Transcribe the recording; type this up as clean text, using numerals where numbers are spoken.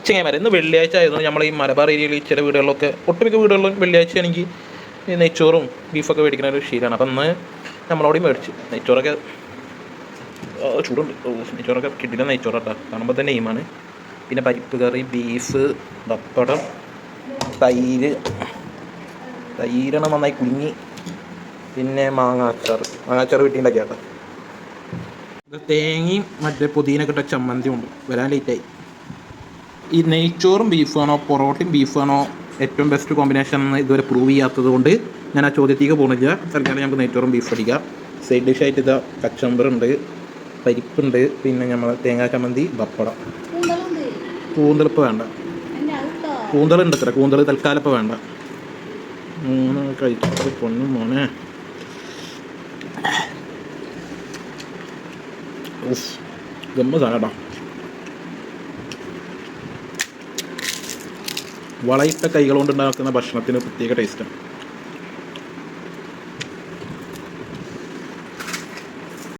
ചെങ്ങന്മാരെ ഇന്ന് വെള്ളിയാഴ്ച ആയിരുന്നു. നമ്മൾ ഈ മലബാർ ഏരിയയിൽ ചില വീടുകളിലൊക്കെ ഒട്ടുമിക്ക വീടുകളിലും വെള്ളിയാഴ്ച എനിക്ക് ഈ നെയ്ച്ചോറും ബീഫൊക്കെ മേടിക്കുന്ന ഒരു ശീലമാണ്. അപ്പം ഇന്ന് നമ്മളോടെയും മേടിച്ച് നെയ്ച്ചോറൊക്കെ ചൂടുണ്ട്. നെയ്ച്ചോറൊക്കെ കിട്ടില്ല നെയ്ച്ചോറട്ടാ, കാണുമ്പോൾ തന്നെ എയിമാണ്. പിന്നെ പരിപ്പ് കറി, ബീഫ്, പപ്പടം, തൈരാണ് നന്നായി കുഞ്ഞി, പിന്നെ മാങ്ങാച്ചാർ വീട്ടിലുണ്ടാക്കിയ കേട്ടോ. ഇത് തേങ്ങയും മറ്റേ പുതിനൊക്കെ ഇട്ട ചമ്മന്തി ഉണ്ട്. വരാൻ ലേറ്റായി. ഈ നെയ്ച്ചോറും ബീഫാണോ പൊറോട്ടയും ബീഫാണോ ഏറ്റവും ബെസ്റ്റ് കോമ്പിനേഷൻ എന്ന് ഇതുവരെ പ്രൂവ് ചെയ്യാത്തത് കൊണ്ട് ഞാൻ ആ ചോദ്യത്തേക്ക് പോകുന്നില്ല. തൽക്കാലം നമുക്ക് നെയ്ച്ചോറും ബീഫ് അടിക്കാം. സൈഡ് ഡിഷായിട്ട് ഇതാ കച്ചമ്പറുണ്ട്, പരിപ്പുണ്ട്, പിന്നെ നമ്മൾ തേങ്ങാ ചമ്മന്തി, പപ്പടം. കൂന്തളിപ്പ് വേണ്ട, കൂന്തളുണ്ട് അത്ര. കൂന്തൾ തൽക്കാലപ്പം വേണ്ട. കഴിച്ചു പൊന്നും മോനെ. ഗമ്മ സാധനം. വളയിട്ട കൈകൾ കൊണ്ടുണ്ടാക്കുന്ന ഭക്ഷണത്തിന് പ്രത്യേക ടേസ്റ്റാണ്.